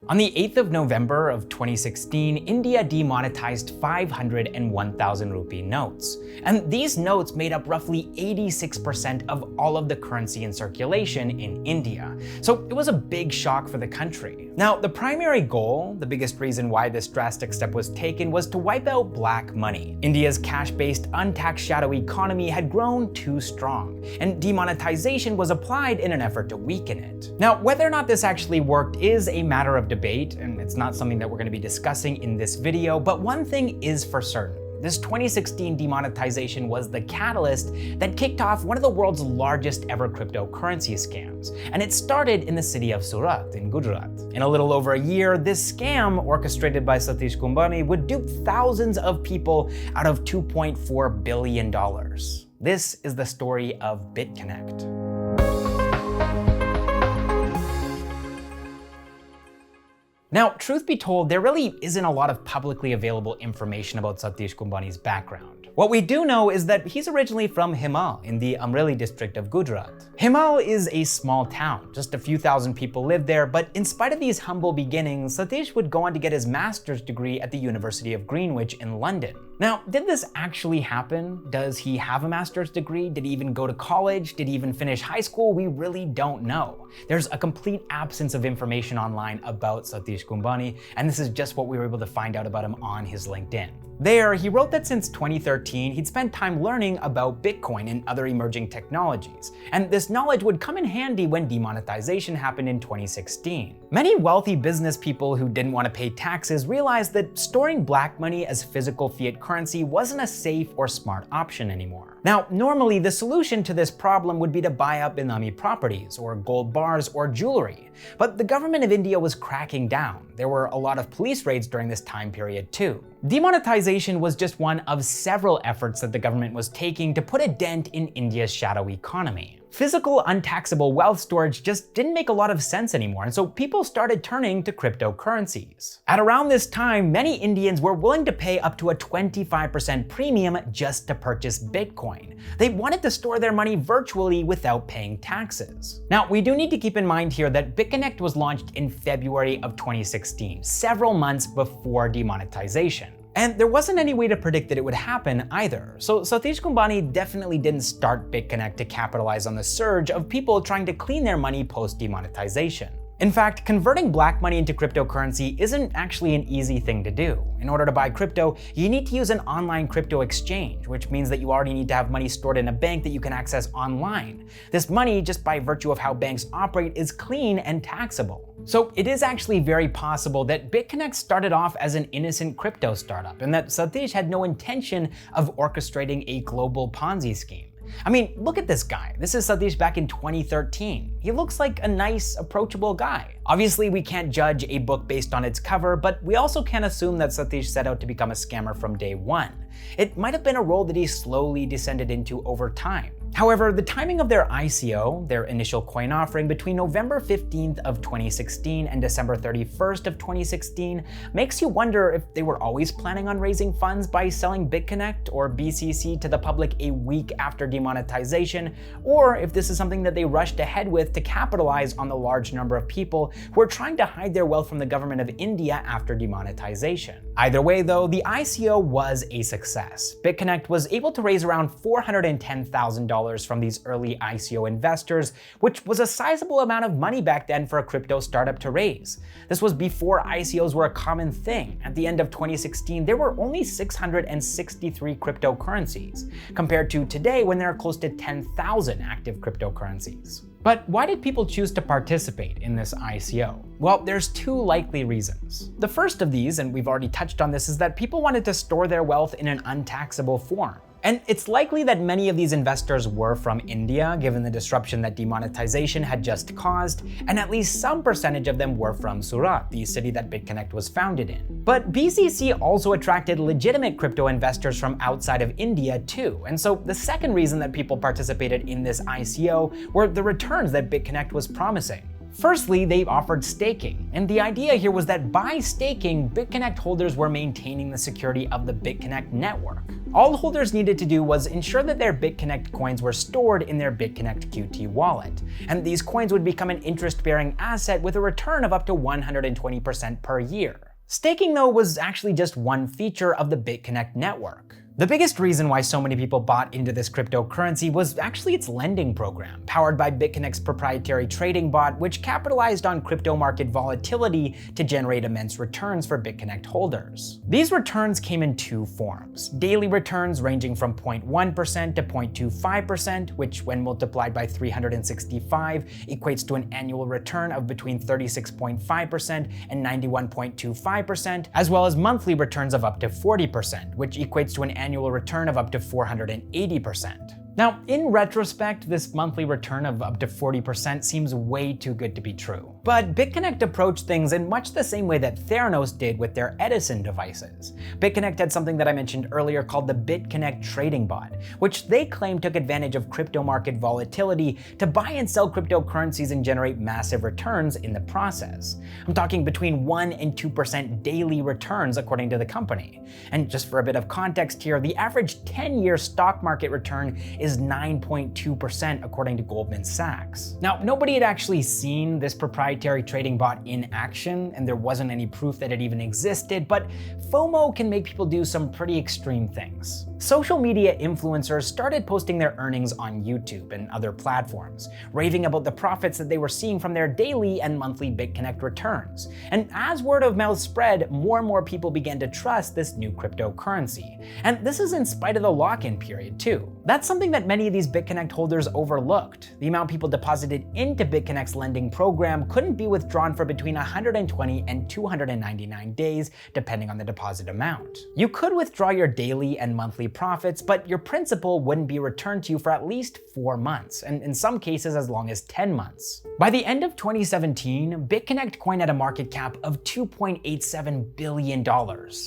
On the 8th of November of 2016, India demonetized 500 and 1,000 rupee notes. And these notes made up roughly 86% of all of the currency in circulation in India. So it was a big shock for the country. Now, the primary goal, the biggest reason why this drastic step was taken, was to wipe out black money. India's cash-based, untaxed shadow economy had grown too strong, and demonetization was applied in an effort to weaken it. Now, whether or not this actually worked is a matter of debate, and it's not something that we're going to be discussing in this video, but one thing is for certain. This 2016 demonetization was the catalyst that kicked off one of the world's largest ever cryptocurrency scams, and it started in the city of Surat in Gujarat. In a little over a year, this scam, orchestrated by Satish Kumbhani, would dupe thousands of people out of $2.4 billion. This is the story of BitConnect. Now, truth be told, there really isn't a lot of publicly available information about Satish Kumbhani's background. What we do know is that he's originally from Himal in the Amreli district of Gujarat. Himal is a small town, just a few thousand people live there, but in spite of these humble beginnings, Satish would go on to get his master's degree at the University of Greenwich in London. Now, did this actually happen? Does he have a master's degree? Did he even go to college? Did he even finish high school? We really don't know. There's a complete absence of information online about Satish Kumbhani, and this is just what we were able to find out about him on his LinkedIn. There, he wrote that since 2013, he'd spent time learning about Bitcoin and other emerging technologies, and this knowledge would come in handy when demonetization happened in 2016. Many wealthy business people who didn't want to pay taxes realized that storing black money as physical fiat currency wasn't a safe or smart option anymore. Now, normally the solution to this problem would be to buy up Benami properties, or gold bars, or jewelry, but the government of India was cracking down. There were a lot of police raids during this time period too. Demonetization was just one of several efforts that the government was taking to put a dent in India's shadow economy. Physical, untaxable wealth storage just didn't make a lot of sense anymore, and so people started turning to cryptocurrencies. At around this time, many Indians were willing to pay up to a 25% premium just to purchase Bitcoin. They wanted to store their money virtually without paying taxes. Now, we do need to keep in mind here that BitConnect was launched in February of 2016, several months before demonetization. And there wasn't any way to predict that it would happen either. So Satish Kumbhani definitely didn't start BitConnect to capitalize on the surge of people trying to clean their money post-demonetization. In fact, converting black money into cryptocurrency isn't actually an easy thing to do. In order to buy crypto, you need to use an online crypto exchange, which means that you already need to have money stored in a bank that you can access online. This money, just by virtue of how banks operate, is clean and taxable. So it is actually very possible that BitConnect started off as an innocent crypto startup, and that Satish had no intention of orchestrating a global Ponzi scheme. I mean, look at this guy. This is Satish back in 2013. He looks like a nice, approachable guy. Obviously, we can't judge a book based on its cover, but we also can't assume that Satish set out to become a scammer from day one. It might have been a role that he slowly descended into over time. However, the timing of their ICO, their initial coin offering, between November 15th of 2016 and December 31st of 2016 makes you wonder if they were always planning on raising funds by selling BitConnect or BCC to the public a week after demonetization, or if this is something that they rushed ahead with to capitalize on the large number of people who are trying to hide their wealth from the government of India after demonetization. Either way though, the ICO was a success. BitConnect was able to raise around $410,000 from these early ICO investors, which was a sizable amount of money back then for a crypto startup to raise. This was before ICOs were a common thing. At the end of 2016, there were only 663 cryptocurrencies, compared to today when there are close to 10,000 active cryptocurrencies. But why did people choose to participate in this ICO? Well, there's two likely reasons. The first of these, and we've already touched on this, is that people wanted to store their wealth in an untaxable form. And it's likely that many of these investors were from India, given the disruption that demonetization had just caused, and at least some percentage of them were from Surat, the city that BitConnect was founded in. But BCC also attracted legitimate crypto investors from outside of India too, and so the second reason that people participated in this ICO were the returns that BitConnect was promising. Firstly, they offered staking, and the idea here was that by staking, BitConnect holders were maintaining the security of the BitConnect network. All holders needed to do was ensure that their BitConnect coins were stored in their BitConnect QT wallet, and these coins would become an interest-bearing asset with a return of up to 120% per year. Staking, though, was actually just one feature of the BitConnect network. The biggest reason why so many people bought into this cryptocurrency was actually its lending program, powered by BitConnect's proprietary trading bot, which capitalized on crypto market volatility to generate immense returns for BitConnect holders. These returns came in two forms: daily returns ranging from 0.1% to 0.25%, which when multiplied by 365 equates to an annual return of between 36.5% and 91.25%, as well as monthly returns of up to 40%, which equates to an annual return of up to 480%. Now, in retrospect, this monthly return of up to 40% seems way too good to be true. But BitConnect approached things in much the same way that Theranos did with their Edison devices. BitConnect had something that I mentioned earlier called the BitConnect trading bot, which they claimed took advantage of crypto market volatility to buy and sell cryptocurrencies and generate massive returns in the process. I'm talking between 1 and 2% daily returns according to the company. And just for a bit of context here, the average 10-year stock market return is 9.2% according to Goldman Sachs. Now, nobody had actually seen this proprietary trading bot in action, and there wasn't any proof that it even existed, but FOMO can make people do some pretty extreme things. Social media influencers started posting their earnings on YouTube and other platforms, raving about the profits that they were seeing from their daily and monthly BitConnect returns. And as word of mouth spread, more and more people began to trust this new cryptocurrency. And this is in spite of the lock-in period too. That's something that many of these BitConnect holders overlooked. The amount people deposited into BitConnect's lending program couldn't be withdrawn for between 120 and 299 days, depending on the deposit amount. You could withdraw your daily and monthly profits, but your principal wouldn't be returned to you for at least 4 months, and in some cases as long as 10 months. By the end of 2017, BitConnect coin had a market cap of $2.87 billion.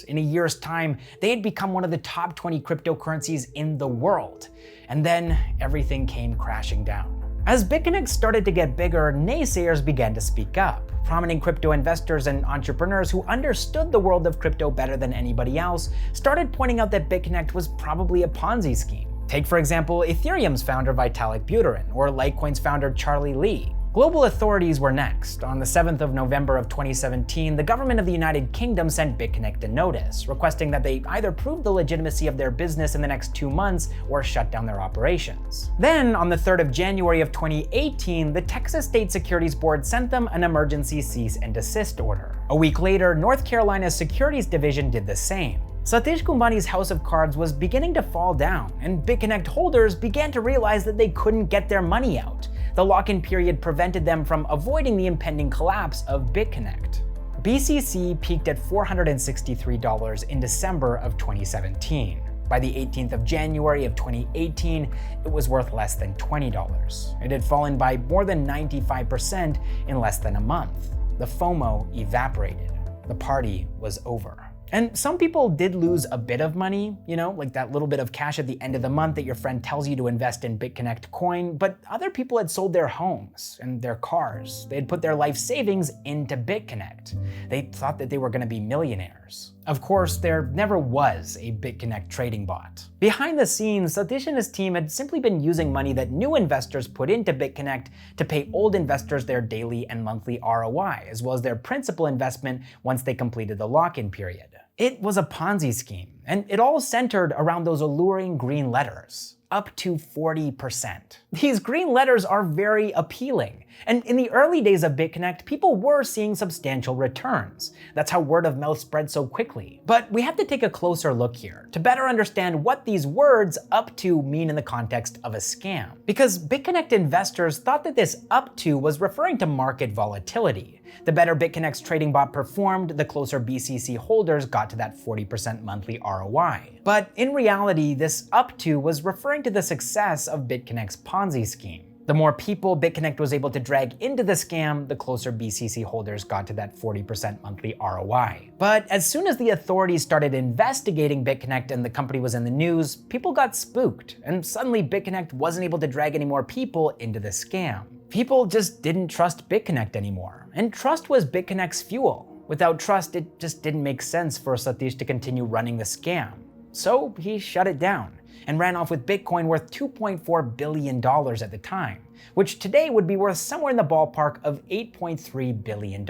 In a year's time, they had become one of the top 20 cryptocurrencies in the world. And then everything came crashing down. As BitConnect started to get bigger, naysayers began to speak up. Prominent crypto investors and entrepreneurs who understood the world of crypto better than anybody else started pointing out that BitConnect was probably a Ponzi scheme. Take, for example, Ethereum's founder Vitalik Buterin or Litecoin's founder Charlie Lee. Global authorities were next. On the 7th of November of 2017, the government of the United Kingdom sent BitConnect a notice, requesting that they either prove the legitimacy of their business in the next 2 months or shut down their operations. Then, on the 3rd of January of 2018, the Texas State Securities Board sent them an emergency cease and desist order. A week later, North Carolina's Securities Division did the same. Satish Kumbhani's house of cards was beginning to fall down, and BitConnect holders began to realize that they couldn't get their money out. The lock-in period prevented them from avoiding the impending collapse of BitConnect. BCC peaked at $463 in December of 2017. By the 18th of January of 2018, it was worth less than $20. It had fallen by more than 95% in less than a month. The FOMO evaporated. The party was over. And some people did lose a bit of money, like that little bit of cash at the end of the month that your friend tells you to invest in BitConnect coin, but other people had sold their homes and their cars. They had put their life savings into BitConnect. They thought that they were going to be millionaires. Of course, there never was a BitConnect trading bot. Behind the scenes, Satish and his team had simply been using money that new investors put into BitConnect to pay old investors their daily and monthly ROI, as well as their principal investment once they completed the lock-in period. It was a Ponzi scheme, and it all centered around those alluring green letters. Up to 40%. These green letters are very appealing. And in the early days of BitConnect, people were seeing substantial returns. That's how word of mouth spread so quickly. But we have to take a closer look here to better understand what these words "up to" mean in the context of a scam. Because BitConnect investors thought that this "up to" was referring to market volatility. The better BitConnect's trading bot performed, the closer BCC holders got to that 40% monthly ROI. But in reality, this "up to" was referring to the success of BitConnect's Ponzi scheme. The more people BitConnect was able to drag into the scam, the closer BCC holders got to that 40% monthly ROI. But as soon as the authorities started investigating BitConnect and the company was in the news, people got spooked, and suddenly BitConnect wasn't able to drag any more people into the scam. People just didn't trust BitConnect anymore, and trust was BitConnect's fuel. Without trust, it just didn't make sense for Satish to continue running the scam. So he shut it down and ran off with Bitcoin worth $2.4 billion at the time, which today would be worth somewhere in the ballpark of $8.3 billion.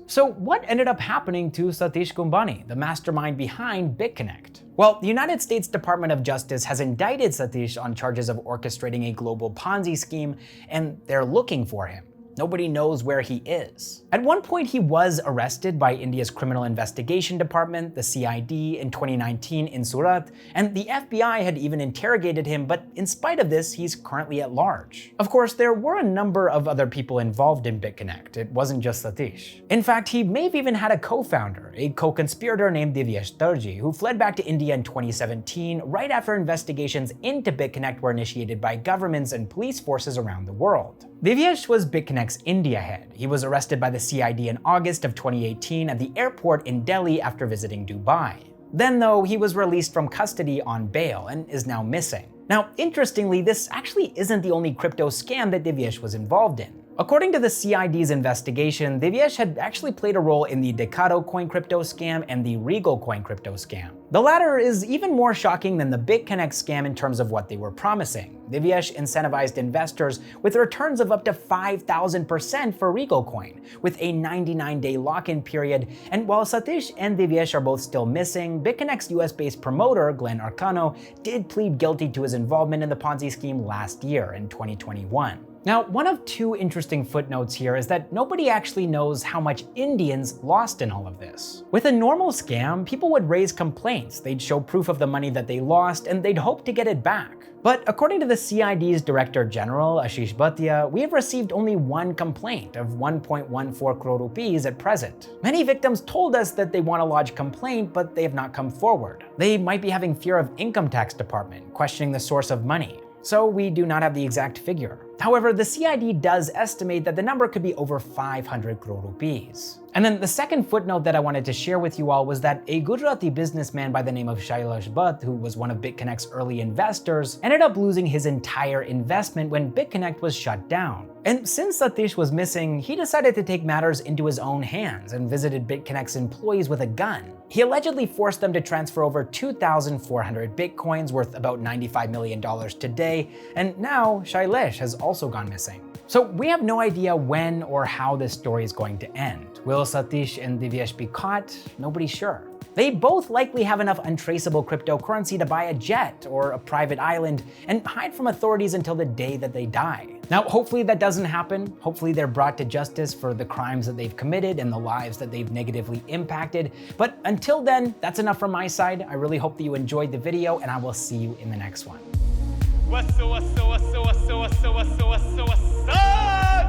So what ended up happening to Satish Kumbhani, the mastermind behind BitConnect? Well, the United States Department of Justice has indicted Satish on charges of orchestrating a global Ponzi scheme, and they're looking for him. Nobody knows where he is. At one point, he was arrested by India's Criminal Investigation Department, the CID, in 2019 in Surat, and the FBI had even interrogated him, but in spite of this, he's currently at large. Of course, there were a number of other people involved in BitConnect. It wasn't just Satish. In fact, he may have even had a co-founder, a co-conspirator named Divyesh Turji, who fled back to India in 2017, right after investigations into BitConnect were initiated by governments and police forces around the world. Divyesh was BitConnect's India head. He was arrested by the CID in August of 2018 at the airport in Delhi after visiting Dubai. Then, though, he was released from custody on bail and is now missing. Now, interestingly, this actually isn't the only crypto scam that Divyesh was involved in. According to the CID's investigation, Divyesh had actually played a role in the Decado coin crypto scam and the Regal coin crypto scam. The latter is even more shocking than the BitConnect scam in terms of what they were promising. Divyesh incentivized investors with returns of up to 5,000% for Regal coin, with a 99-day lock-in period, and while Satish and Divyesh are both still missing, BitConnect's US-based promoter, Glenn Arcano, did plead guilty to his involvement in the Ponzi scheme last year in 2021. Now, one of two interesting footnotes here is that nobody actually knows how much Indians lost in all of this. With a normal scam, people would raise complaints, they'd show proof of the money that they lost, and they'd hope to get it back. But according to the CID's Director General, Ashish Bhatia, we have received only one complaint of 1.14 crore rupees at present. Many victims told us that they want to lodge complaint, but they have not come forward. They might be having fear of income tax department, questioning the source of money. So we do not have the exact figure. However, the CID does estimate that the number could be over 500 crore rupees. And then the second footnote that I wanted to share with you all was that a Gujarati businessman by the name of Shailesh Bhatt, who was one of BitConnect's early investors, ended up losing his entire investment when BitConnect was shut down. And since Satish was missing, he decided to take matters into his own hands and visited BitConnect's employees with a gun. He allegedly forced them to transfer over 2,400 Bitcoins worth about $95 million today, and now Shailesh has also gone missing. So we have no idea when or how this story is going to end. Will Satish and Divyesh be caught? Nobody's sure. They both likely have enough untraceable cryptocurrency to buy a jet or a private island and hide from authorities until the day that they die. Now, hopefully that doesn't happen. Hopefully they're brought to justice for the crimes that they've committed and the lives that they've negatively impacted. But until then, that's enough from my side. I really hope that you enjoyed the video, and I will see you in the next one.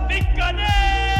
BitConnect!